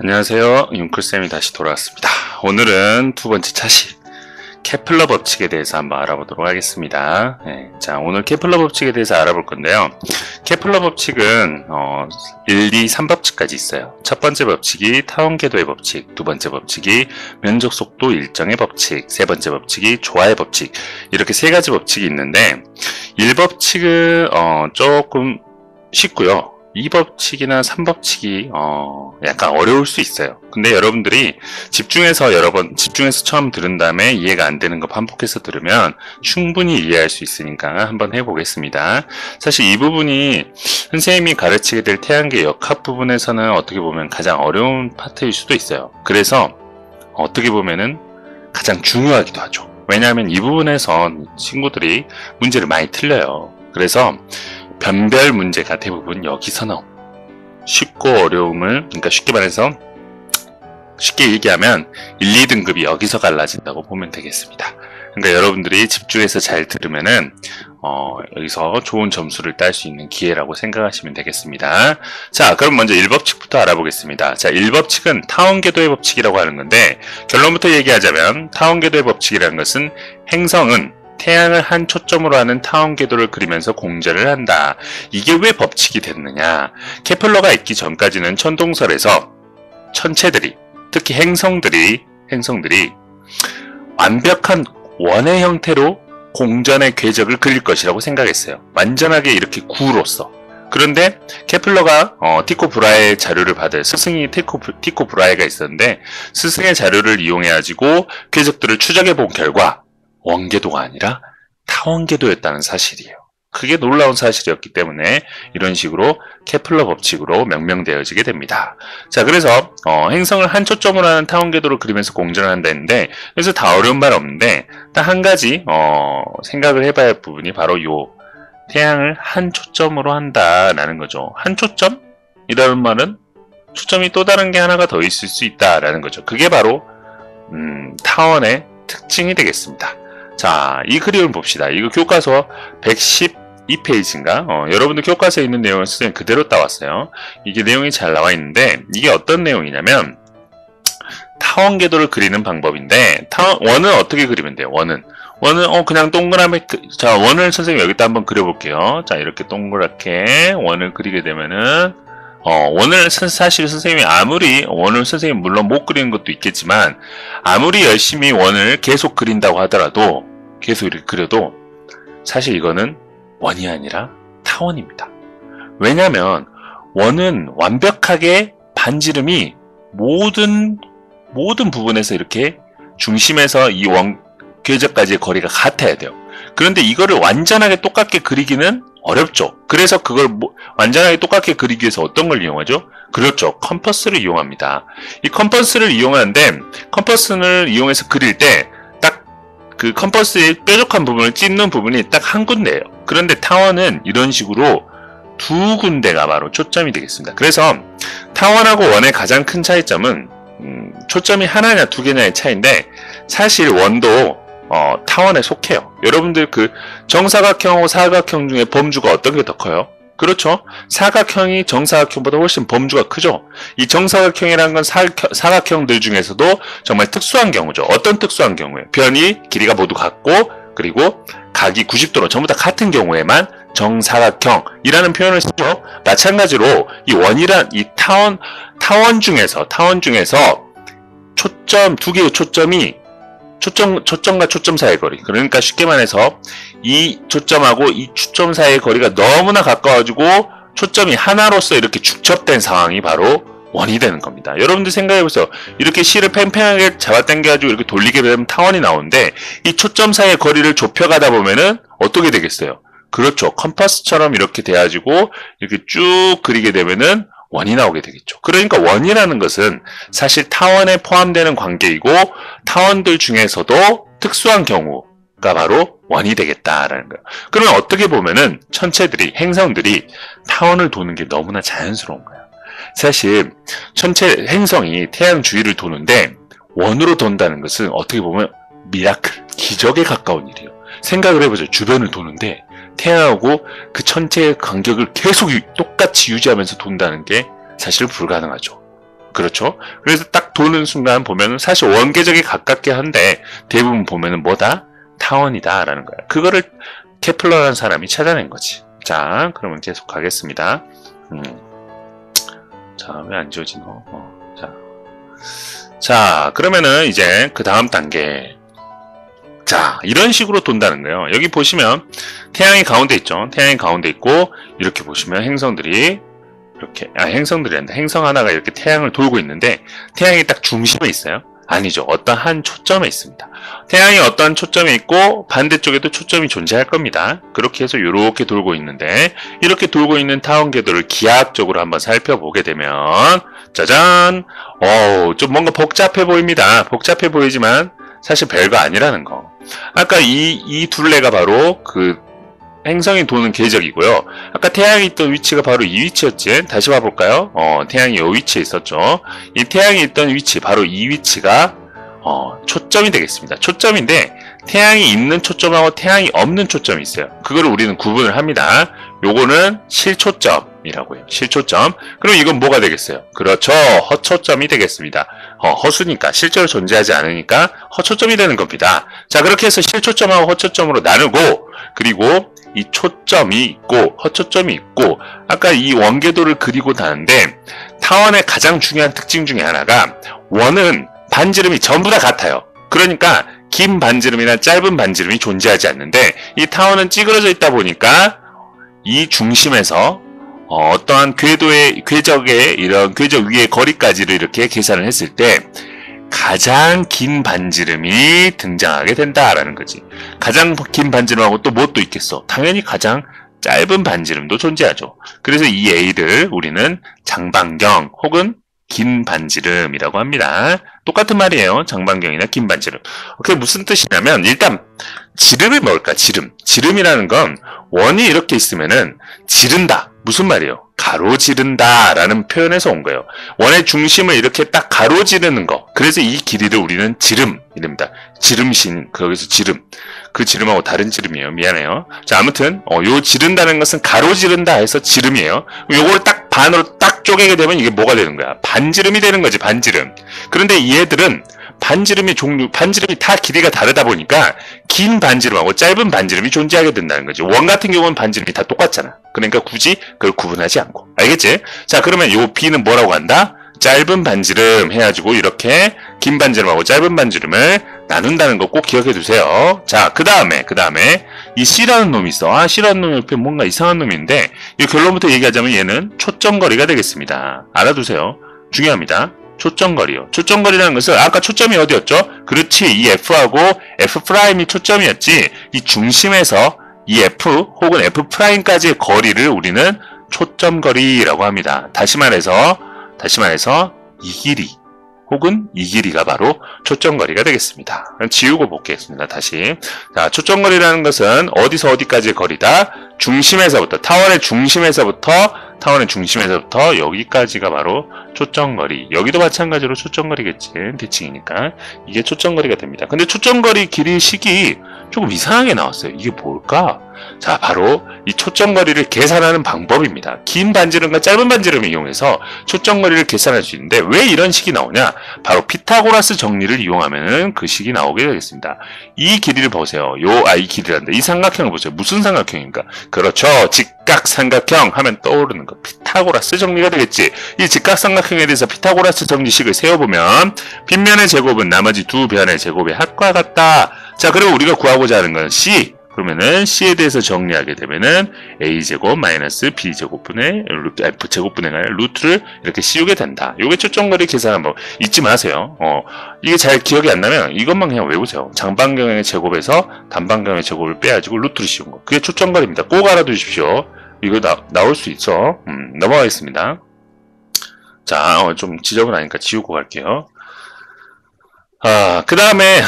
안녕하세요. 융클쌤이 다시 돌아왔습니다. 오늘은 두 번째 차시 케플러 법칙에 대해서 한번 알아보도록 하겠습니다. 자, 오늘 케플러 법칙에 대해서 알아볼 건데요. 케플러 법칙은 1, 2, 3법칙까지 있어요. 첫 번째 법칙이 타원 궤도의 법칙, 두 번째 법칙이 면적 속도 일정의 법칙, 세 번째 법칙이 조화의 법칙, 이렇게 세 가지 법칙이 있는데 1법칙은 조금 쉽고요. 2법칙이나 3법칙이 약간 어려울 수 있어요. 근데 여러분들이 집중해서 처음 들은 다음에 이해가 안 되는 거 반복해서 들으면 충분히 이해할 수 있으니까 한번 해보겠습니다. 사실 이 부분이 선생님이 가르치게 될 태양계 역학 부분에서는 어떻게 보면 가장 어려운 파트일 수도 있어요. 그래서 어떻게 보면은 가장 중요하기도 하죠. 왜냐하면 이 부분에서 친구들이 문제를 많이 틀려요. 그래서 변별 문제가 대부분 여기서 나옵니다. 쉽고 어려움을, 그러니까 쉽게 말해서 쉽게 얘기하면 1, 2등급이 여기서 갈라진다고 보면 되겠습니다. 그러니까 여러분들이 집중해서 잘 들으면은 여기서 좋은 점수를 딸 수 있는 기회라고 생각하시면 되겠습니다. 자, 그럼 먼저 1법칙부터 알아보겠습니다. 자, 1법칙은 타원궤도의 법칙이라고 하는 건데, 결론부터 얘기하자면 타원궤도의 법칙이라는 것은 행성은 태양을 한 초점으로 하는 타원 궤도를 그리면서 공전을 한다. 이게 왜 법칙이 됐느냐? 케플러가 있기 전까지는 천동설에서 천체들이, 특히 행성들이 완벽한 원의 형태로 공전의 궤적을 그릴 것이라고 생각했어요. 완전하게 이렇게 구로서. 그런데 케플러가 티코 브라헤의 자료를 받을 스승이 티코 브라헤가 있었는데, 스승의 자료를 이용해 가지고 궤적들을 추적해 본 결과 원궤도가 아니라 타원궤도였다는 사실이에요. 그게 놀라운 사실이었기 때문에 이런 식으로 케플러 법칙으로 명명되어지게 됩니다. 자, 그래서 행성을 한 초점으로 하는 타원궤도를 그리면서 공전을 한다 했는데, 그래서 다 어려운 말 없는데 딱 한 가지 생각을 해봐야 할 부분이 바로 요 태양을 한 초점으로 한다라는 거죠. 한 초점? 이라는 말은 초점이 또 다른 게 하나가 더 있을 수 있다라는 거죠. 그게 바로 타원의 특징이 되겠습니다. 자, 이 그림을 봅시다. 이거 교과서 112페이지인가? 여러분들 교과서에 있는 내용을 선생님 그대로 따왔어요. 이게 내용이 잘 나와 있는데, 이게 어떤 내용이냐면 타원 궤도를 그리는 방법인데, 원은 어떻게 그리면 돼요? 원은 그냥 동그라미, 자, 원을 선생님 여기다 한번 그려볼게요. 자, 이렇게 동그랗게 원을 그리게 되면은 원을 사실 선생님이 원을 선생님 물론 못 그리는 것도 있겠지만, 아무리 열심히 원을 계속 그린다고 하더라도, 계속 이렇게 그려도 사실 이거는 원이 아니라 타원입니다. 왜냐면 원은 완벽하게 반지름이 모든 부분에서 이렇게 중심에서 이 궤적까지의 거리가 같아야 돼요. 그런데 이거를 완전하게 똑같게 그리기는 어렵죠. 그래서 그걸 완전하게 똑같게 그리기 위해서 어떤 걸 이용하죠? 그렇죠. 컴퍼스를 이용합니다. 이 컴퍼스를 이용하는데, 컴퍼스를 이용해서 그릴 때 딱 그 컴퍼스의 뾰족한 부분을 찝는 부분이 딱 한 군데예요. 그런데 타원은 이런 식으로 두 군데가 바로 초점이 되겠습니다. 그래서 타원하고 원의 가장 큰 차이점은 초점이 하나냐 두 개냐의 차이인데, 사실 원도 타원에 속해요. 여러분들 그 정사각형하고 사각형 중에 범주가 어떤 게 더 커요? 그렇죠. 사각형이 정사각형보다 훨씬 범주가 크죠. 이 정사각형이라는 건 사각형들 중에서도 정말 특수한 경우죠. 어떤 특수한 경우에? 변이 길이가 모두 같고, 그리고 각이 90도로 전부 다 같은 경우에만 정사각형이라는 표현을 쓰죠. 마찬가지로 이 타원 중에서 초점, 두 개의 초점이 초점과 초점 사이의 거리, 그러니까 쉽게 말해서 이 초점하고 이 초점 사이의 거리가 너무나 가까워지고 초점이 하나로서 이렇게 축첩된 상황이 바로 원이 되는 겁니다. 여러분들 생각해보세요. 이렇게 실을 팽팽하게 잡아당겨가지고 이렇게 돌리게 되면 타원이 나오는데, 이 초점 사이의 거리를 좁혀가다 보면은 어떻게 되겠어요? 그렇죠. 컴퍼스처럼 이렇게 돼가지고 이렇게 쭉 그리게 되면은 원이 나오게 되겠죠. 그러니까 원이라는 것은 사실 타원에 포함되는 관계이고, 타원들 중에서도 특수한 경우가 바로 원이 되겠다라는 거예요. 그러면 어떻게 보면은 행성들이 타원을 도는 게 너무나 자연스러운 거예요. 사실 행성이 태양 주위를 도는데 원으로 돈다는 것은 어떻게 보면 미라클, 기적에 가까운 일이에요. 생각을 해보죠. 주변을 도는데 태양하고 그 천체의 간격을 계속 똑같이 유지하면서 돈다는 게 사실 불가능하죠. 그렇죠? 그래서 딱 도는 순간 보면은 사실 원궤적에 가깝게 한데 대부분 보면은 뭐다? 타원이다 라는 거야. 그거를 케플러라는 사람이 찾아낸 거지. 자, 그러면 계속 가겠습니다. 자, 왜 안 지워지노? 자, 그러면은 이제 그 다음 단계. 자, 이런 식으로 돈다는 거예요. 여기 보시면 태양이 가운데 있죠. 태양이 가운데 있고 이렇게 보시면 행성들이 이렇게 행성들이 아니라 행성 하나가 이렇게 태양을 돌고 있는데 태양이 딱 중심에 있어요? 아니죠. 어떤 한 초점에 있습니다. 태양이 어떤 초점에 있고 반대쪽에도 초점이 존재할 겁니다. 그렇게 해서 이렇게 돌고 있는데 이렇게 돌고 있는 타원 궤도를 기하학적으로 한번 살펴보게 되면 짜잔! 좀 뭔가 복잡해 보입니다. 복잡해 보이지만 사실 별거 아니라는 거. 아까 이 둘레가 바로 그 행성이 도는 궤적이고요. 아까 태양이 있던 위치가 바로 이 위치였지. 다시 봐볼까요? 태양이 이 위치에 있었죠. 이 태양이 있던 위치, 바로 이 위치가 초점이 되겠습니다. 초점인데 태양이 있는 초점하고 태양이 없는 초점이 있어요. 그거를 우리는 구분을 합니다. 요거는 실초점이라고 해요. 실초점. 그럼 이건 뭐가 되겠어요? 그렇죠. 허초점이 되겠습니다. 허수니까 실제로 존재하지 않으니까 허초점이 되는 겁니다. 자, 그렇게 해서 실초점하고 허초점으로 나누고 그리고 이 초점이 있고 허초점이 있고 아까 이 원궤도를 그리고 나는데 타원의 가장 중요한 특징 중에 하나가 원은 반지름이 전부 다 같아요. 그러니까 긴 반지름이나 짧은 반지름이 존재하지 않는데 이 타원은 찌그러져 있다 보니까 이 중심에서 어떠한 궤적의 이런 궤적 위의 거리까지를 이렇게 계산을 했을 때 가장 긴 반지름이 등장하게 된다라는 거지. 가장 긴 반지름하고 또 뭐 또 있겠어? 당연히 가장 짧은 반지름도 존재하죠. 그래서 이 A를 우리는 장반경 혹은 긴 반지름이라고 합니다. 똑같은 말이에요. 장반경이나 긴 반지름. 그게 무슨 뜻이냐면 일단 지름이 뭘까? 지름. 지름이라는 건 원이 이렇게 있으면은 지른다. 무슨 말이에요? 가로지른다 라는 표현에서 온 거예요. 원의 중심을 이렇게 딱 가로지르는 거. 그래서 이 길이를 우리는 지름 이랍니다. 지름신, 거기서 지름. 그 지름하고 다른 지름이에요. 미안해요. 자, 아무튼 요 지른다는 것은 가로지른다 해서 지름이에요. 요걸 딱 반으로 딱 쪼개게 되면 이게 뭐가 되는 거야? 반지름이 되는 거지, 반지름. 그런데 얘들은 반지름이 다 길이가 다르다 보니까 긴 반지름하고 짧은 반지름이 존재하게 된다는 거죠. 원 같은 경우는 반지름이 다 똑같잖아. 그러니까 굳이 그걸 구분하지 않고. 알겠지? 자, 그러면 요 B는 뭐라고 한다? 짧은 반지름 해가지고 이렇게 긴 반지름하고 짧은 반지름을 나눈다는 거 꼭 기억해 두세요. 자, 그 다음에 이 C라는 놈이 있어. C라는 놈 옆에 뭔가 이상한 놈인데 이 결론부터 얘기하자면 얘는 초점거리가 되겠습니다. 알아두세요. 중요합니다. 초점거리요. 초점거리라는 것은 아까 초점이 어디였죠? 그렇지. 이 F하고 F'이 초점이었지. 이 중심에서 이 F 혹은 F'까지의 거리를 우리는 초점거리라고 합니다. 다시 말해서 이 길이 혹은 이 길이가 바로 초점거리가 되겠습니다. 지우고 볼겠습니다. 다시. 자, 초점거리라는 것은 어디서 어디까지의 거리다? 중심에서부터, 타원의 중심에서부터 여기까지가 바로 초점거리. 여기도 마찬가지로 초점거리겠지. 대칭이니까. 이게 초점거리가 됩니다. 근데 초점거리 길이식이 조금 이상하게 나왔어요. 이게 뭘까? 자, 바로 이 초점거리를 계산하는 방법입니다. 긴 반지름과 짧은 반지름을 이용해서 초점거리를 계산할 수 있는데 왜 이런 식이 나오냐? 바로 피타고라스 정리를 이용하면 그 식이 나오게 되겠습니다. 이 길이를 보세요. 이 길이란다. 이 삼각형을 보세요. 무슨 삼각형인가? 그렇죠. 직각삼각형 하면 떠오르는 거. 피타고라스 정리가 되겠지. 이 직각삼각형에 대해서 피타고라스 정리식을 세워보면 빗면의 제곱은 나머지 두 변의 제곱의 합과 같다. 자, 그리고 우리가 구하고자 하는 건 C. 그러면은 C에 대해서 정리하게 되면은 A제곱 마이너스 B제곱분의 F제곱분의 루트를 이렇게 씌우게 된다. 요게 초점거리 계산한 법. 잊지 마세요. 이게 잘 기억이 안 나면 이것만 그냥 외우세요. 장반경의 제곱에서 단반경의 제곱을 빼가지고 루트를 씌운 거. 그게 초점거리입니다. 꼭 알아두십시오. 이거 나올 수 있어. 넘어가겠습니다. 자, 좀 지저분하니까 지우고 갈게요. 그 다음에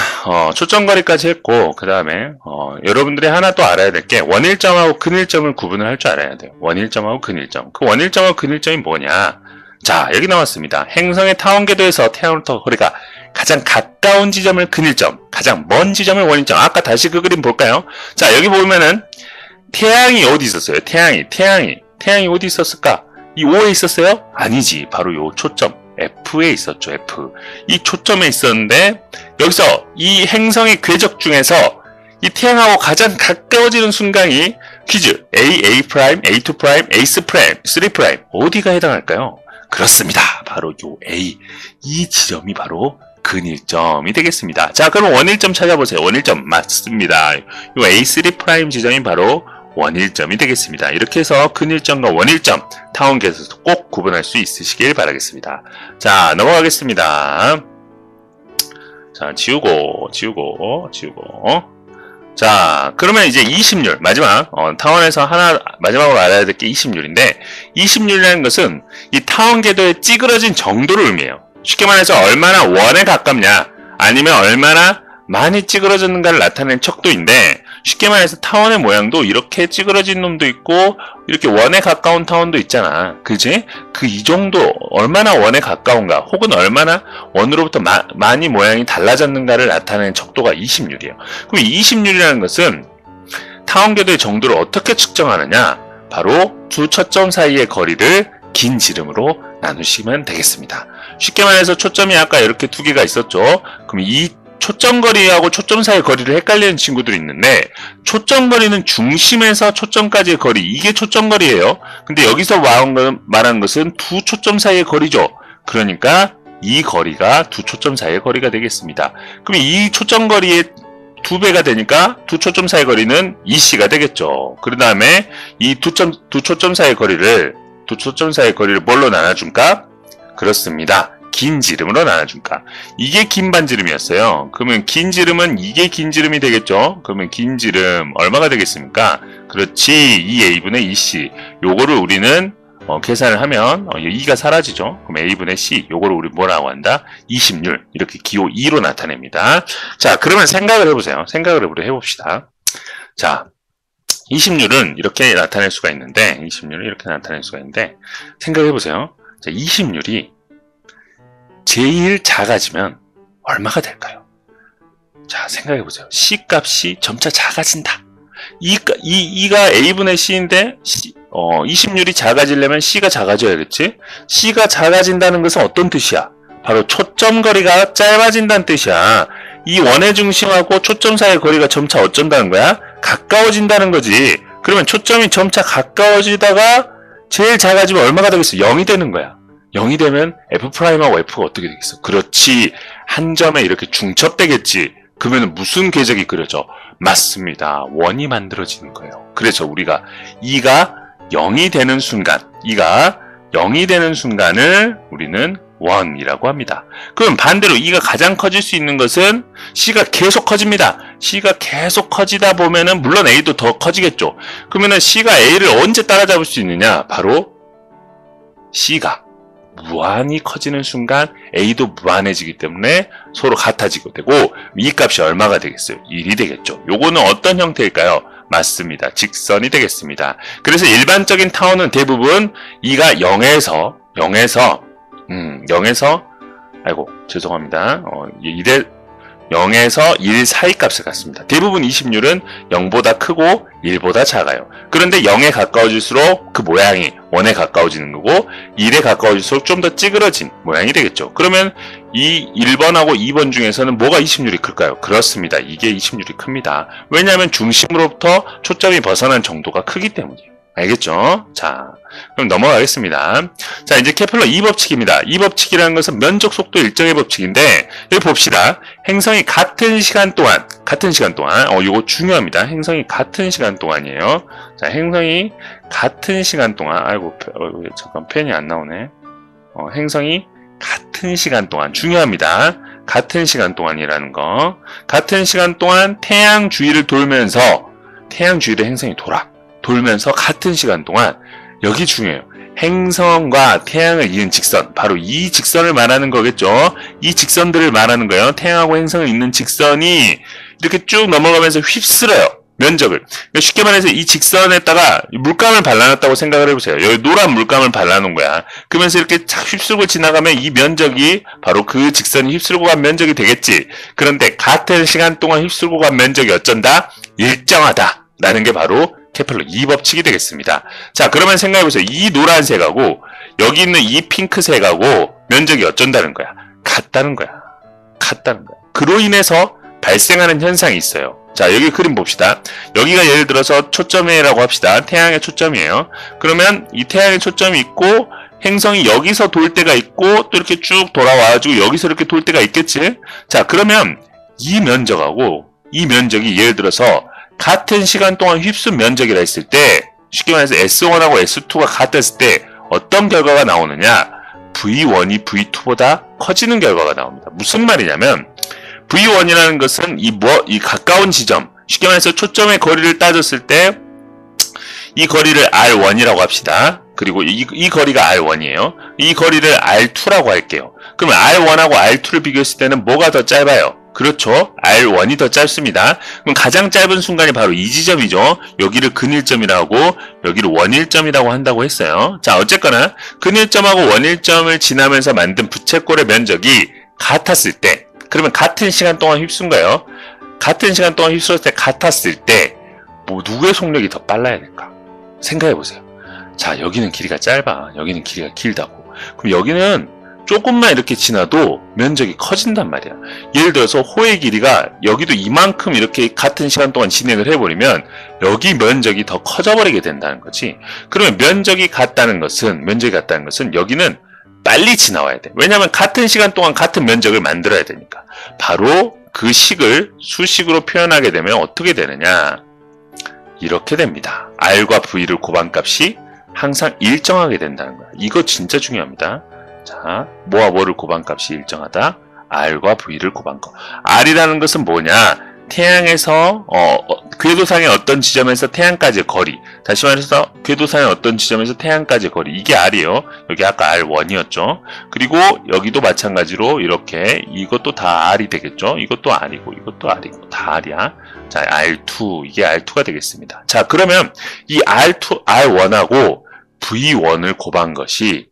초점거리까지 했고 그 다음에 여러분들이 하나 또 알아야 될 게 원일점하고 근일점을 구분을 할 줄 알아야 돼요. 원일점하고 근일점. 그 원일점하고 근일점이 뭐냐? 자, 여기 나왔습니다. 행성의 타원궤도에서 태양으로부터 거리가 가장 가까운 지점을 근일점, 가장 먼 지점을 원일점. 아까 다시 그 그림 볼까요? 자, 여기 보면은 태양이 어디 있었어요? 태양이 어디 있었을까? 이 O에 있었어요? 아니지. 바로 요 초점 F에 있었죠. F. 이 초점에 있었는데 여기서 이 행성의 궤적 중에서 이 태양하고 가장 가까워지는 순간이 퀴즈 A, A', A2', A's', 3' 어디가 해당할까요? 그렇습니다. 바로 요 A. 이 지점이 바로 근일점이 되겠습니다. 자, 그럼 원일점 찾아보세요. 원일점 맞습니다. 요 A3' 지점이 바로 원일점이 되겠습니다. 이렇게 해서 근일점과 원일점 타원계에서 꼭 구분할 수 있으시길 바라겠습니다. 자, 넘어가겠습니다. 자, 지우고. 자, 그러면 이제 20률 마지막 타원에서 마지막으로 알아야 될 게 20률인데 20률이라는 것은 이 타원 궤도의 찌그러진 정도를 의미해요. 쉽게 말해서 얼마나 원에 가깝냐 아니면 얼마나 많이 찌그러졌는가를 나타내는 척도인데 쉽게 말해서 타원의 모양도 이렇게 찌그러진 놈도 있고 이렇게 원에 가까운 타원도 있잖아. 그지? 이 정도 얼마나 원에 가까운가 혹은 얼마나 원으로부터 많이 모양이 달라졌는가를 나타내는 척도가 20률이에요. 그럼 20률이라는 것은 타원 궤도의 정도를 어떻게 측정하느냐? 바로 두 초점 사이의 거리를 긴 지름으로 나누시면 되겠습니다. 쉽게 말해서 초점이 아까 이렇게 두 개가 있었죠. 그럼 이 초점거리하고 초점 사이의 거리를 헷갈리는 친구들이 있는데 초점거리는 중심에서 초점까지의 거리 이게 초점거리예요. 근데 여기서 말하는 것은 두 초점 사이의 거리죠. 그러니까 이 거리가 두 초점 사이의 거리가 되겠습니다. 그럼 이 초점거리의 2배가 되니까 두 초점 사이의 거리는 2c가 되겠죠. 그 다음에 이 두 초점 사이의 거리를 뭘로 나눠줄까? 그렇습니다. 긴 지름으로 나눠줄까? 이게 긴 반지름이었어요. 그러면 긴 지름은 이게 긴 지름이 되겠죠? 그러면 긴 지름 얼마가 되겠습니까? 그렇지. 2a분의 2c. 요거를 우리는 계산을 하면 2가 사라지죠. 그럼 a분의 c. 요거를 우리 뭐라고 한다? 20률. 이렇게 기호 2로 나타냅니다. 자, 그러면 생각을 해보세요. 생각을 해봅시다. 자, 20률은 이렇게 나타낼 수가 있는데 생각해보세요. 자, 20률이 제일 작아지면 얼마가 될까요? 자, 생각해보세요. C 값이 점차 작아진다. E가 A분의 C인데 20률이 작아지려면 C가 작아져야겠지? C가 작아진다는 것은 어떤 뜻이야? 바로 초점거리가 짧아진다는 뜻이야. 이 원의 중심하고 초점 사이의 거리가 점차 어쩐다는 거야? 가까워진다는 거지. 그러면 초점이 점차 가까워지다가 제일 작아지면 얼마가 되겠어? 0이 되는 거야. 0이 되면 F'하고 F가 어떻게 되겠어? 그렇지. 한 점에 이렇게 중첩되겠지. 그러면 무슨 궤적이 그려져? 맞습니다. 원이 만들어지는 거예요. 그래서 우리가 E가 0이 되는 순간을 우리는 원이라고 합니다. 그럼 반대로 E가 가장 커질 수 있는 것은 C가 계속 커집니다. C가 계속 커지다 보면은 물론 A도 더 커지겠죠. 그러면은 C가 A를 언제 따라잡을 수 있느냐? 바로 C가 무한히 커지는 순간 A도 무한해지기 때문에 서로 같아지게 되고 이 값이 얼마가 되겠어요? 1이 되겠죠. 요거는 어떤 형태일까요? 맞습니다. 직선이 되겠습니다. 그래서 일반적인 타원은 대부분 E가 0에서 아이고 죄송합니다. 0에서 1 사이 값을 갖습니다. 대부분 20률은 0보다 크고 1보다 작아요. 그런데 0에 가까워질수록 그 모양이 1에 가까워지는 거고 1에 가까워질수록 좀 더 찌그러진 모양이 되겠죠. 그러면 이 1번하고 2번 중에서는 뭐가 20률이 클까요? 그렇습니다. 이게 20률이 큽니다. 왜냐하면 중심으로부터 초점이 벗어난 정도가 크기 때문이에요. 알겠죠? 자, 그럼 넘어가겠습니다. 자, 이제 케플러 2법칙입니다. 이 법칙이라는 것은 면적 속도 일정의 법칙인데, 여기 봅시다. 행성이 같은 시간 동안, 요거 중요합니다. 행성이 같은 시간 동안이에요. 자, 행성이 같은 시간 동안, 아이고, 잠깐 펜이 안 나오네. 행성이 같은 시간 동안, 중요합니다. 같은 시간 동안이라는 거. 같은 시간 동안 태양 주위를 돌면서, 태양 주위를 행성이 돌면서 같은 시간 동안 여기 중요해요. 행성과 태양을 이은 직선, 바로 이 직선을 말하는 거겠죠. 이 직선들을 말하는 거예요. 태양하고 행성을 잇는 직선이 이렇게 쭉 넘어가면서 휩쓸어요. 면적을. 쉽게 말해서 이 직선에다가 물감을 발라놨다고 생각을 해보세요. 여기 노란 물감을 발라놓은 거야. 그러면서 이렇게 착 휩쓸고 지나가면 이 면적이 바로 그 직선이 휩쓸고 간 면적이 되겠지. 그런데 같은 시간 동안 휩쓸고 간 면적이 어쩐다? 일정하다. 라는 게 바로 케플러 2법칙이 되겠습니다. 자, 그러면 생각해보세요. 이 노란색하고 여기 있는 이 핑크색하고 면적이 어쩐다는 거야? 같다는 거야. 같다는 거야. 그로 인해서 발생하는 현상이 있어요. 자, 여기 그림 봅시다. 여기가 예를 들어서 초점이라고 합시다. 태양의 초점이에요. 그러면 이 태양의 초점이 있고 행성이 여기서 돌 때가 있고 또 이렇게 쭉 돌아와가지고 여기서 이렇게 돌 때가 있겠지? 자, 그러면 이 면적하고 이 면적이 예를 들어서 같은 시간 동안 휩쓴 면적이라 했을 때 쉽게 말해서 S1하고 S2가 같았을 때 어떤 결과가 나오느냐? V1이 V2보다 커지는 결과가 나옵니다. 무슨 말이냐면 V1이라는 것은 이 가까운 지점, 쉽게 말해서 초점의 거리를 따졌을 때 이 거리를 R1이라고 합시다. 그리고 이 거리가 R1이에요. 이 거리를 R2라고 할게요. 그러면 R1하고 R2를 비교했을 때는 뭐가 더 짧아요? 그렇죠. R1이 더 짧습니다. 그럼 가장 짧은 순간이 바로 이 지점이죠. 여기를 근일점이라고 여기를 원일점이라고 한다고 했어요. 자, 어쨌거나 근일점하고 원일점을 지나면서 만든 부채꼴의 면적이 같았을 때, 그러면 같은 시간 동안 휩쓴 거예요. 같은 시간 동안 휩쓸었을 때 같았을 때 뭐 누구의 속력이 더 빨라야 될까? 생각해 보세요. 자, 여기는 길이가 짧아. 여기는 길이가 길다고. 그럼 여기는 조금만 이렇게 지나도 면적이 커진단 말이야. 예를 들어서 호의 길이가 여기도 이만큼 이렇게 같은 시간 동안 진행을 해버리면 여기 면적이 더 커져버리게 된다는 거지. 그러면 면적이 같다는 것은 여기는 빨리 지나와야 돼. 왜냐하면 같은 시간 동안 같은 면적을 만들어야 되니까. 바로 그 식을 수식으로 표현하게 되면 어떻게 되느냐? 이렇게 됩니다. R과 V를 곱한값이 항상 일정하게 된다는 거야. 이거 진짜 중요합니다. 자, 뭐와 뭐를 곱한값이 일정하다? R과 V를 곱한값. R이라는 것은 뭐냐? 태양에서 궤도상의 어떤 지점에서 태양까지의 거리. 다시 말해서 궤도상의 어떤 지점에서 태양까지의 거리. 이게 R이에요. 여기 아까 R1이었죠. 그리고 여기도 마찬가지로 이렇게 이것도 다 R이 되겠죠. 이것도 R이고 이것도 R이고 다 R이야. 자, R2 이게 R2가 되겠습니다. 자, 그러면 이 R1하고 V1을 곱한 것이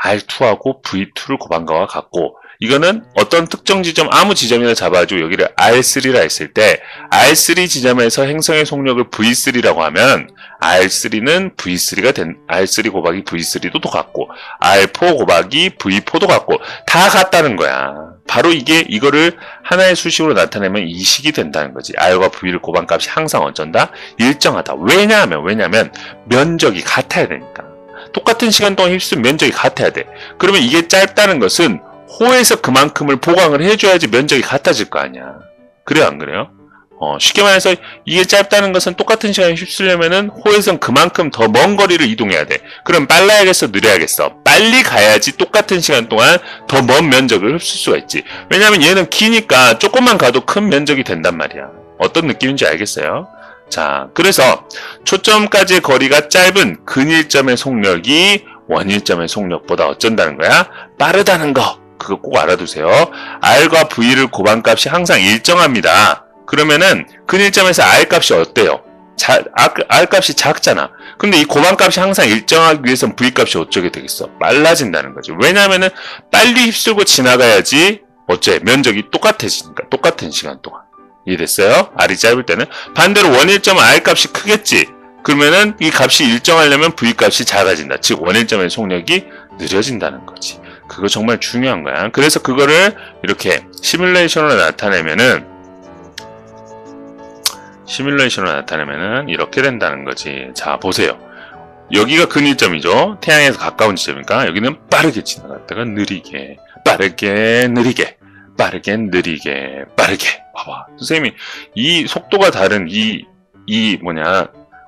R2하고 V2를 곱한 거와 같고, 이거는 어떤 특정 지점, 아무 지점이나 잡아가지고 여기를 R3라 했을 때 R3 지점에서 행성의 속력을 V3라고 하면 R3는 R3 곱하기 V3도 똑같고 R4 곱하기 V4도 같고 다 같다는 거야. 바로 이거를 하나의 수식으로 나타내면 이 식이 된다는 거지. R과 V를 곱한 값이 항상 어쩐다? 일정하다. 왜냐하면 면적이 같아야 되니까. 똑같은 시간 동안 휩쓴 면적이 같아야 돼. 그러면 이게 짧다는 것은 호에서 그만큼을 보강을 해줘야지 면적이 같아질 거 아니야. 그래요, 안 그래요? 쉽게 말해서 이게 짧다는 것은 똑같은 시간에 휩쓰려면은 호에선 그만큼 더 먼 거리를 이동해야 돼. 그럼 빨라야겠어, 느려야겠어? 빨리 가야지 똑같은 시간 동안 더 먼 면적을 흡수할 수가 있지. 왜냐면 얘는 기니까 조금만 가도 큰 면적이 된단 말이야. 어떤 느낌인지 알겠어요? 자, 그래서 초점까지의 거리가 짧은 근일점의 속력이 원일점의 속력보다 어쩐다는 거야? 빠르다는 거. 그거 꼭 알아두세요. R과 V를 곱한 값이 항상 일정합니다. 그러면은 근일점에서 R 값이 어때요? R 값이 작잖아. 근데 이 곱한 값이 항상 일정하기 위해서는 V 값이 어쩌게 되겠어? 빨라진다는 거죠. 왜냐하면은 빨리 휩쓸고 지나가야지 어째 면적이 똑같아지니까. 똑같은 시간 동안. 이해됐어요? R이 짧을 때는. 반대로 원일점은 R 값이 크겠지. 그러면은 이 값이 일정하려면 V 값이 작아진다. 즉 원일점의 속력이 느려진다는 거지. 그거 정말 중요한 거야. 그래서 그거를 이렇게 시뮬레이션으로 나타내면은 이렇게 된다는 거지. 자, 보세요. 여기가 근일점이죠. 태양에서 가까운 지점이니까 여기는 빠르게 지나갔다가 느리게, 빠르게, 느리게, 빠르게, 느리게, 빠르게. 봐봐. 선생님이 이 속도가 다른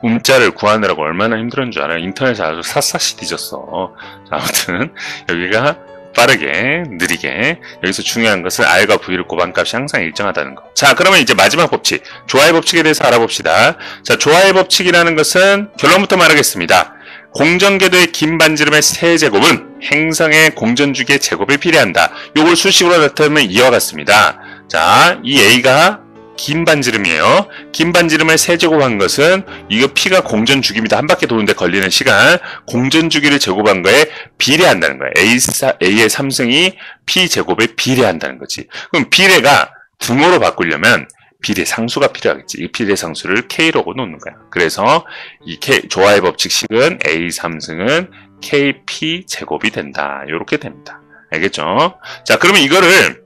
음자를 구하느라고 얼마나 힘들었는 줄 알아요? 인터넷에 아주 샅샅이 뒤졌어. 자, 아무튼 여기가 빠르게, 느리게. 여기서 중요한 것은 R과 V를 곱한 값이 항상 일정하다는 거. 자, 그러면 이제 마지막 법칙, 조화의 법칙에 대해서 알아봅시다. 자, 조화의 법칙이라는 것은 결론부터 말하겠습니다. 공전궤도의 긴 반지름의 세제곱은 행성의 공전주기의 제곱에 비례한다. 요걸 수식으로 나타내면 이와 같습니다. 자, 이 A가 긴 반지름이에요. 긴 반지름을 세제곱한 것은 이거 P가 공전주기입니다. 한 바퀴 도는데 걸리는 시간. 공전주기를 제곱한 거에 비례한다는 거예요. A의 3승이 P 제곱에 비례한다는 거지. 그럼 비례가 등호로 바꾸려면 비례상수가 필요하겠지. 이 비례상수를 K라고 놓는 거야. 그래서 이 조화의 법칙식은 A 3승은 KP 제곱이 된다. 이렇게 됩니다. 알겠죠? 자, 그러면 이거를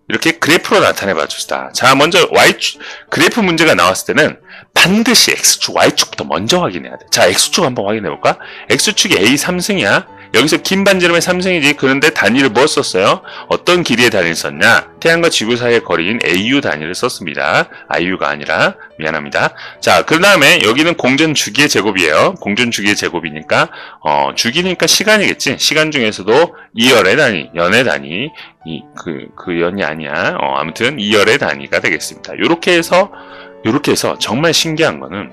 이렇게 그래프로 나타내 봐줍시다. 자, 먼저 그래프 문제가 나왔을 때는 반드시 X축, Y축부터 먼저 확인해야 돼. 자, X축 한번 확인해 볼까? X축이 A 3승이야. 여기서 긴 반지름의 3승이지. 그런데 단위를 뭐 썼어요? 어떤 길이의 단위를 썼냐? 태양과 지구 사이의 거리인 AU 단위를 썼습니다. IU가 아니라. 미안합니다. 자, 그 다음에 여기는 공전 주기의 제곱이에요. 공전 주기의 제곱이니까, 주기니까 시간이겠지. 시간 중에서도 2열의 단위, 연의 단위, 그 연이 아니야. 아무튼 2열의 단위가 되겠습니다. 요렇게 해서 정말 신기한 거는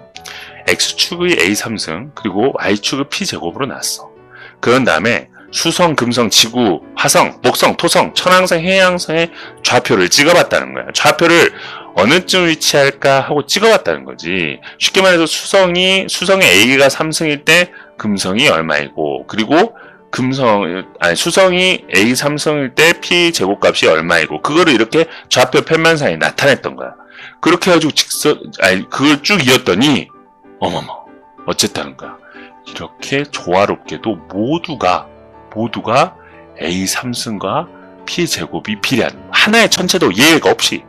X축의 A 3승, 그리고 Y축의 P 제곱으로 났어. 그런 다음에 수성, 금성, 지구, 화성, 목성, 토성, 천왕성, 해왕성의 좌표를 찍어봤다는 거야. 좌표를 어느쯤 위치할까 하고 찍어봤다는 거지. 쉽게 말해서 수성의 A가 3승일 때 금성이 얼마이고, 그리고 수성이 A 3승일 때 P 제곱값이 얼마이고, 그거를 이렇게 좌표 편만상에 나타냈던 거야. 그렇게 해가지고 그걸 쭉 이었더니, 어머머, 어쨌다는 거야. 이렇게 조화롭게도 모두가 A 3승과 P 제곱이 비례하는 거야. 하나의 천체도 예외가 없이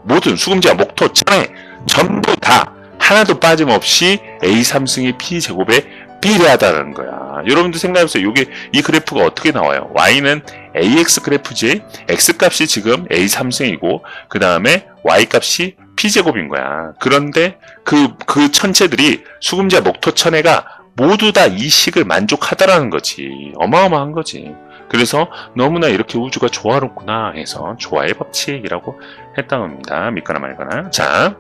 모든 수금지와 목토, 천에 전부 다 하나도 빠짐없이 A 3승의 P 제곱에 비례하다는 거야. 여러분들 생각해보세요. 이 그래프가 어떻게 나와요? Y는 AX 그래프지. X 값이 지금 A 3승이고 그 다음에 Y 값이 P 제곱인 거야. 그런데 그 천체들이 수금지와 목토, 천해가 모두 다 이 식을 만족하다라는 거지. 어마어마한 거지. 그래서 너무나 이렇게 우주가 조화롭구나 해서 조화의 법칙이라고 했다고 합니다. 믿거나 말거나. 자,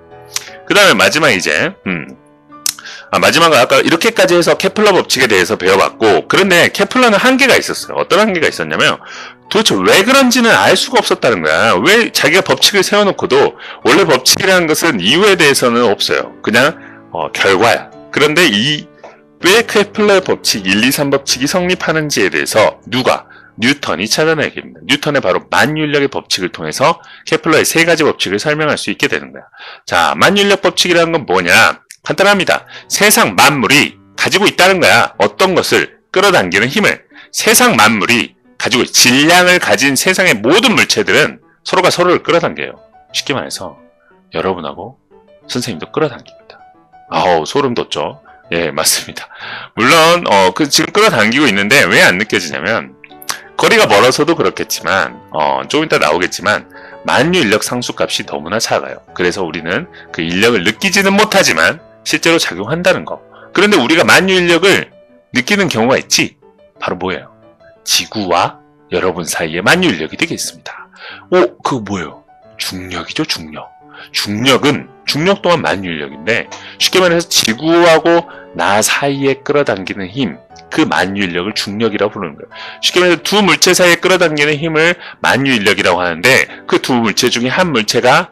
그 다음에 마지막 이제 마지막은 아까 이렇게까지 해서 케플러 법칙에 대해서 배워봤고, 그런데 케플러는 한계가 있었어요. 어떤 한계가 있었냐면 도대체 왜 그런지는 알 수가 없었다는 거야. 왜 자기가 법칙을 세워놓고도 원래 법칙이라는 것은 이유에 대해서는 없어요. 그냥 결과야. 그런데 왜 케플러의 법칙 1, 2, 3법칙이 성립하는지에 대해서 뉴턴이 찾아내게 됩니다. 뉴턴의 바로 만유인력의 법칙을 통해서 케플러의 세 가지 법칙을 설명할 수 있게 되는 거야. 자, 만유인력 법칙이라는 건 뭐냐? 간단합니다. 세상 만물이 가지고 있다는 거야. 어떤 것을 끌어당기는 힘을. 세상 만물이 가지고 질량을 가진 세상의 모든 물체들은 서로가 서로를 끌어당겨요. 쉽게 말해서 여러분하고 선생님도 끌어당깁니다. 아우, 소름 돋죠? 예, 맞습니다. 물론 지금 끌어당기고 있는데 왜 안 느껴지냐면 거리가 멀어서도 그렇겠지만 조금 이따 나오겠지만 만유인력 상수값이 너무나 작아요. 그래서 우리는 그 인력을 느끼지는 못하지만 실제로 작용한다는 거. 그런데 우리가 만유인력을 느끼는 경우가 있지. 바로 뭐예요? 지구와 여러분 사이의 만유인력이 되겠습니다. 그거 뭐예요? 중력이죠, 중력. 중력 또한 만유인력인데 쉽게 말해서 지구하고 나 사이에 끌어당기는 힘, 그 만유인력을 중력이라고 부르는 거예요. 쉽게 말해서 두 물체 사이에 끌어당기는 힘을 만유인력이라고 하는데 그 두 물체 중에 한 물체가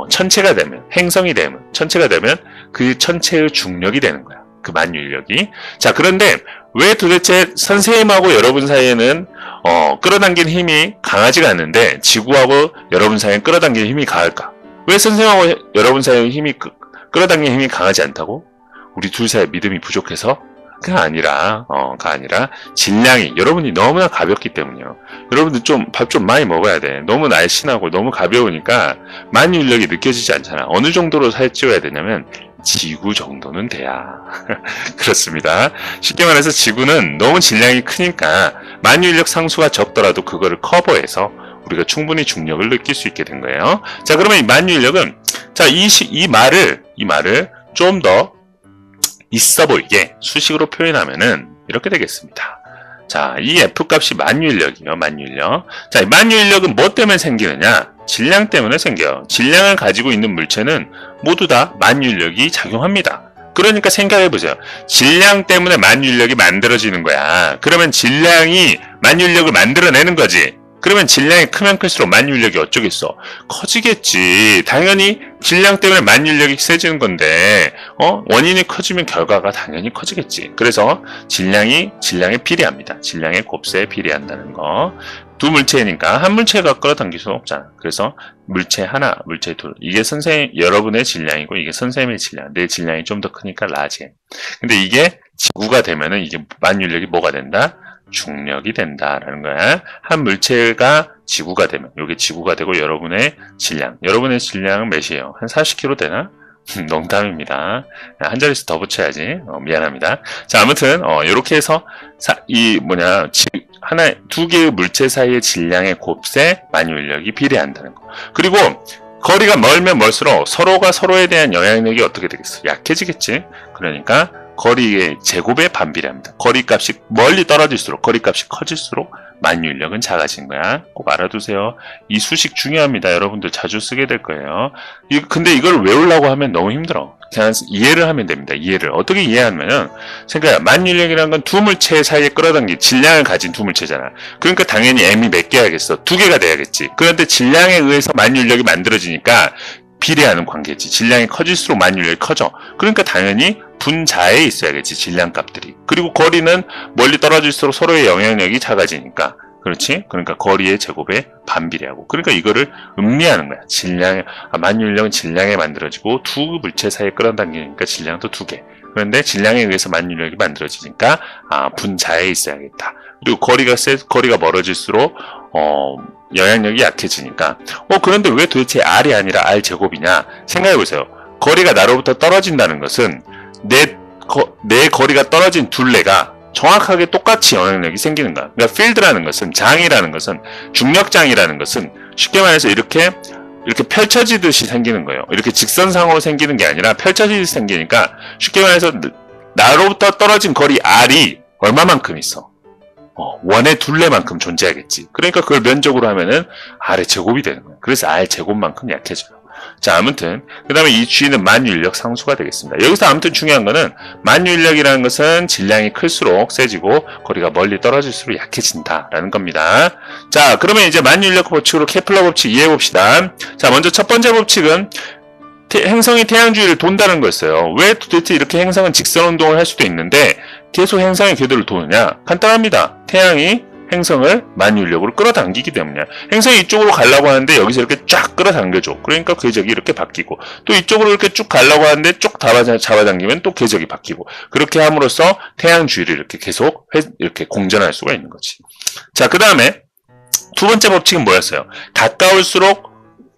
천체가 되면, 행성이 되면, 천체가 되면 그 천체의 중력이 되는 거야. 그 만유인력이. 자, 그런데 왜 도대체 선생님하고 여러분 사이에는 끌어당기는 힘이 강하지가 않는데 지구하고 여러분 사이에는 끌어당기는 힘이 강할까? 왜 선생님하고 여러분 사이에 끌어당기는 힘이 강하지 않다고? 우리 둘 사이에 믿음이 부족해서? 그가 아니라 질량이, 여러분이 너무나 가볍기 때문이요. 여러분들 밥 좀 많이 먹어야 돼. 너무 날씬하고 너무 가벼우니까 만유인력이 느껴지지 않잖아. 어느 정도로 살찌워야 되냐면 지구 정도는 돼야. 그렇습니다. 쉽게 말해서 지구는 너무 질량이 크니까 만유인력 상수가 적더라도 그거를 커버해서 우리가 충분히 중력을 느낄 수 있게 된 거예요. 자, 그러면 이 만유인력은, 자, 이 말을 좀 더 있어 보이게 수식으로 표현하면은 이렇게 되겠습니다. 자, 이 F값이 만유인력이에요, 만유인력. 자, 이 만유인력은 뭐 때문에 생기느냐? 질량 때문에 생겨요. 질량을 가지고 있는 물체는 모두 다 만유인력이 작용합니다. 그러니까 생각해보세요. 질량 때문에 만유인력이 만들어지는 거야. 그러면 질량이 만유인력을 만들어내는 거지. 그러면 질량이 크면 클수록 만유인력이 어쩌겠어? 커지겠지. 당연히 질량 때문에 만유인력이 세지는 건데 원인이 커지면 결과가 당연히 커지겠지. 그래서 질량에 비례합니다. 질량의 곱세에 비례한다는 거. 두 물체니까 한 물체가 끌어당길 수는 없잖아. 그래서 물체 하나, 물체 둘. 이게 여러분의 질량이고 이게 선생님의 질량. 내 질량이 좀 더 크니까 라지. 근데 이게 지구가 되면은 이게 만유인력이 뭐가 된다? 중력이 된다라는 거야. 한 물체가 지구가 되면, 이게 지구가 되고 여러분의 질량은 몇이에요? 한 40kg 되나? 농담입니다. 한 자릿수 더 붙여야지. 미안합니다. 자, 아무튼 이렇게 해서 두 개의 물체 사이의 질량의 곱세 만유인력이 비례한다는 거. 그리고 거리가 멀면 멀수록 서로가 서로에 대한 영향력이 어떻게 되겠어? 약해지겠지. 그러니까 거리의 제곱에 반비례합니다. 거리값이 멀리 떨어질수록, 거리값이 커질수록 만유인력은 작아진 거야. 꼭 알아두세요. 이 수식 중요합니다. 여러분들 자주 쓰게 될 거예요. 근데 이걸 외우려고 하면 너무 힘들어. 그냥 이해를 하면 됩니다. 이해를. 어떻게 이해하냐면, 생각해. 만유인력이라는 건 두 물체 사이에 끌어당긴 질량을 가진 두 물체잖아. 그러니까 당연히 M이 몇 개야겠어? 두 개가 돼야겠지. 그런데 질량에 의해서 만유인력이 만들어지니까 비례하는 관계지. 질량이 커질수록 만유인력이 커져. 그러니까 당연히 분자에 있어야겠지. 질량값들이. 그리고 거리는 멀리 떨어질수록 서로의 영향력이 작아지니까. 그렇지? 그러니까 거리의 제곱에 반비례하고. 그러니까 이거를 음미하는 거야. 만유인력은 질량에 만들어지고 두 물체 사이에 끌어당기니까 질량도 두 개. 그런데 질량에 의해서 만유인력이 만들어지니까 분자에 있어야겠다. 그리고 거리가 멀어질수록 영향력이 약해지니까. 그런데 왜 도대체 R이 아니라 R 제곱이냐? 생각해보세요. 거리가 나로부터 떨어진다는 것은 내 거리가 떨어진 둘레가 정확하게 똑같이 영향력이 생기는 거야. 그러니까 필드라는 것은, 장이라는 것은, 중력장이라는 것은 쉽게 말해서 이렇게 펼쳐지듯이 생기는 거예요. 이렇게 직선상으로 생기는 게 아니라 펼쳐지듯이 생기니까 쉽게 말해서 나로부터 떨어진 거리 R이 얼마만큼 있어? 원의 둘레만큼 존재하겠지. 그러니까 그걸 면적으로 하면은 R의 제곱이 되는 거예요. 그래서 R 제곱만큼 약해져요. 자, 아무튼 그 다음에 이 G는 만유인력 상수가 되겠습니다. 여기서 아무튼 중요한 거는 만유인력이라는 것은 질량이 클수록 세지고 거리가 멀리 떨어질수록 약해진다라는 겁니다. 자, 그러면 이제 만유인력 법칙으로 케플러 법칙 이해해 봅시다. 자, 먼저 첫 번째 법칙은 행성이 태양 주위를 돈다는 거였어요. 왜 도대체 이렇게 행성은 직선 운동을 할 수도 있는데 계속 행성의 궤도를 도느냐? 간단합니다. 태양이 행성을 만유인력으로 끌어당기기 때문이야. 행성이 이쪽으로 가려고 하는데 여기서 이렇게 쫙 끌어당겨줘. 그러니까 궤적이 이렇게 바뀌고, 또 이쪽으로 이렇게 쭉 가려고 하는데 쭉 잡아당기면 또 궤적이 바뀌고, 그렇게 함으로써 태양 주위를 이렇게 계속 이렇게 공전할 수가 있는 거지. 자, 그 다음에 두 번째 법칙은 뭐였어요? 가까울수록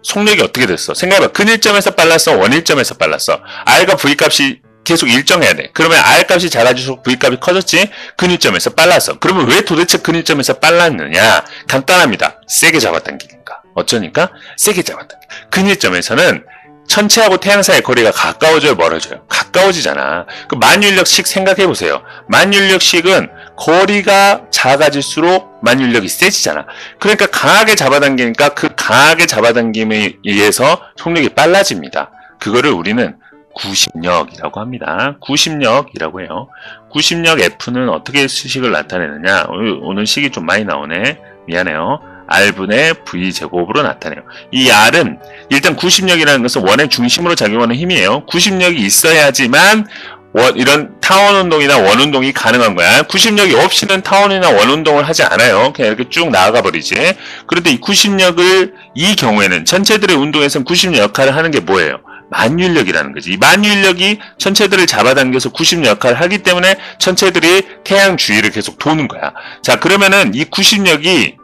속력이 어떻게 됐어? 생각해봐. 근일점에서 빨랐어? 원일점에서 빨랐어? R과 V값이 계속 일정해야 돼. 그러면 R값이 작아질수록 V값이 커졌지? 근일점에서 빨랐어. 그러면 왜 도대체 근일점에서 빨랐느냐? 간단합니다. 세게 잡아당기니까. 어쩌니까? 세게 잡아당기. 근일점에서는 천체하고 태양 사이의 거리가 가까워져요? 멀어져요? 가까워지잖아. 그 만유인력식 생각해보세요. 만유인력식은 거리가 작아질수록 만유인력이 세지잖아. 그러니까 강하게 잡아당기니까 그 강하게 잡아당김에 의해서 속력이 빨라집니다. 그거를 우리는 구심력이라고 합니다. 구심력이라고 해요. 구심력 F는 어떻게 식을 나타내느냐? 오늘 식이 좀 많이 나오네. 미안해요. R분의 V제곱으로 나타내요. 이 R은 일단 구심력이라는 것은 원의 중심으로 작용하는 힘이에요. 구심력이 있어야지만 이런 타원운동이나 원운동이 가능한 거야. 구심력이 없이는 타원이나 원운동을 하지 않아요. 그냥 이렇게 쭉 나아가 버리지. 그런데 이 구심력을, 이 경우에는 천체들의 운동에서는 구심력 역할을 하는 게 뭐예요? 만유인력이라는 거지. 이 만유인력이 천체들을 잡아당겨서 구심력 역할을 하기 때문에 천체들이 태양 주위를 계속 도는 거야. 자, 그러면은 이 구심력이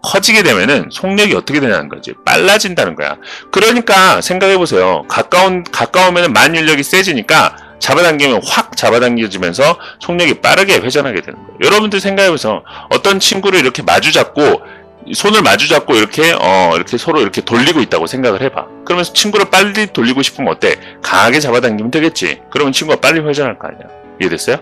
커지게 되면은 속력이 어떻게 되냐는 거지. 빨라진다는 거야. 그러니까 생각해보세요. 가까우면은 만유인력이 세지니까 잡아당기면 확 잡아당겨지면서 속력이 빠르게 회전하게 되는 거예요. 여러분들 생각해보세요. 어떤 친구를 이렇게 손을 마주 잡고 이렇게 서로 이렇게 돌리고 있다고 생각을 해봐. 그러면서 친구를 빨리 돌리고 싶으면 어때? 강하게 잡아당기면 되겠지. 그러면 친구가 빨리 회전할 거 아니야. 이해됐어요?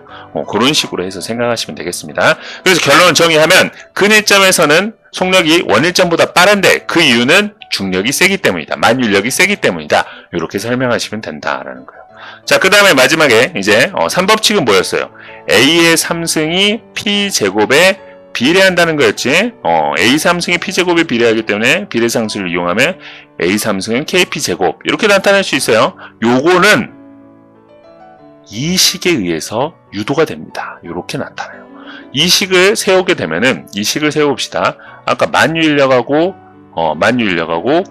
그런 식으로 해서 생각하시면 되겠습니다. 그래서 결론을 정의하면 근일점에서는 속력이 원일점보다 빠른데 그 이유는 중력이 세기 때문이다. 만유인력이 세기 때문이다. 이렇게 설명하시면 된다라는 거예요. 자, 그 다음에 마지막에 이제 3법칙은 뭐였어요? A의 3승이 P제곱에 비례한다는 거였지. A 3승이 P제곱에 비례하기 때문에 비례상수를 이용하면 A 3승은 KP제곱 이렇게 나타낼 수 있어요. 요거는 이 식에 의해서 유도가 됩니다. 이렇게 나타나요. 이 식을 세우게 되면은, 이 식을 세워봅시다. 아까 만유인력하고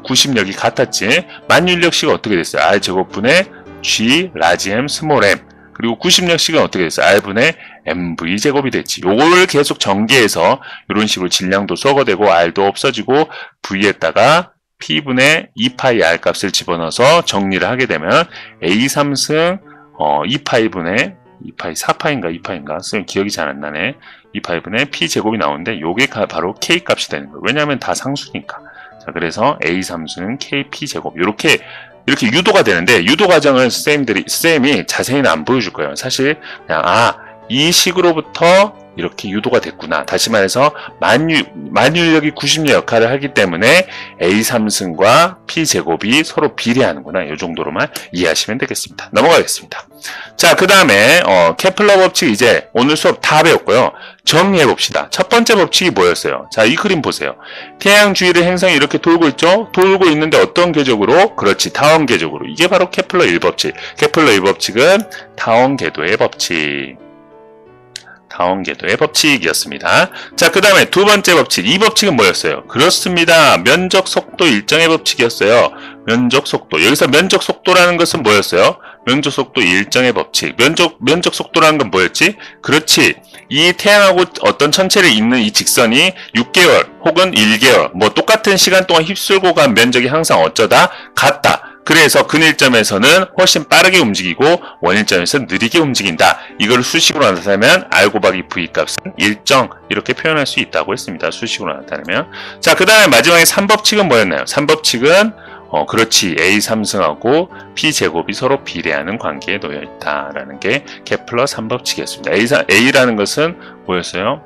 구심력이 같았지. 만유인력식이 어떻게 됐어요? R제곱분의 G 라지 M 스몰 m. 그리고 90역식은 어떻게 됐어요? R분의 MV 제곱이 됐지. 요거를 계속 전개해서 이런 식으로 질량도 썩어되고 R도 없어지고 V에다가 P분의 2파이 R 값을 집어넣어서 정리를 하게 되면 A3승 2파이분의 2파이 4파인가 2파인가 쓰면 기억이 잘 안 나네. 2파이분의 P 제곱이 나오는데 요게 바로 K 값이 되는 거예요. 왜냐하면 다 상수니까. 자, 그래서 A3수는 KP 제곱 이렇게 유도가 되는데 유도 과정을 쌤이 자세히는 안 보여줄 거예요. 사실 그냥 이 식으로부터 이렇게 유도가 됐구나. 다시 말해서 만유력이 90의 역할을 하기 때문에 A3승과 P제곱이 서로 비례하는구나. 이 정도로만 이해하시면 되겠습니다. 넘어가겠습니다. 자, 그 다음에 케플러 법칙 이제 오늘 수업 다 배웠고요. 정리해 봅시다. 첫 번째 법칙이 뭐였어요? 자, 이 그림 보세요. 태양 주위를 행성이 이렇게 돌고 있죠? 돌고 있는데 어떤 궤적으로? 그렇지, 타원 궤적으로. 이게 바로 케플러 1법칙. 케플러 1법칙은 타원 궤도의 법칙. 타원궤도의 법칙이었습니다. 자, 그 다음에 두 번째 법칙. 이 법칙은 뭐였어요? 그렇습니다. 면적 속도 일정의 법칙이었어요. 면적 속도. 여기서 면적 속도라는 것은 뭐였어요? 면적 속도 일정의 법칙. 면적 속도라는 건 뭐였지? 그렇지. 이 태양하고 어떤 천체를 잇는 이 직선이 6개월 혹은 1개월 뭐 똑같은 시간 동안 휩쓸고 간 면적이 항상 어쩌다 같다. 그래서 근일점에서는 훨씬 빠르게 움직이고 원일점에서는 느리게 움직인다. 이걸 수식으로 나타내면 R 곱하기 V 값은 일정 이렇게 표현할 수 있다고 했습니다. 수식으로 나타내면. 자, 그 다음에 마지막에 3법칙은 뭐였나요? 3법칙은 그렇지. A3승하고 P제곱이 서로 비례하는 관계에 놓여 있다라는 게 케플러 3법칙이었습니다. A라는 것은 뭐였어요?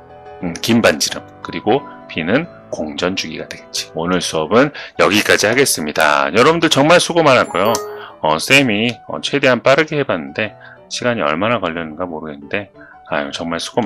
긴 반지름. 그리고 B는 공전주기가 되겠지. 오늘 수업은 여기까지 하겠습니다. 여러분들 정말 수고 많았고요. 쌤이 최대한 빠르게 해봤는데 시간이 얼마나 걸렸는가 모르겠는데 정말 수고 많았습니다.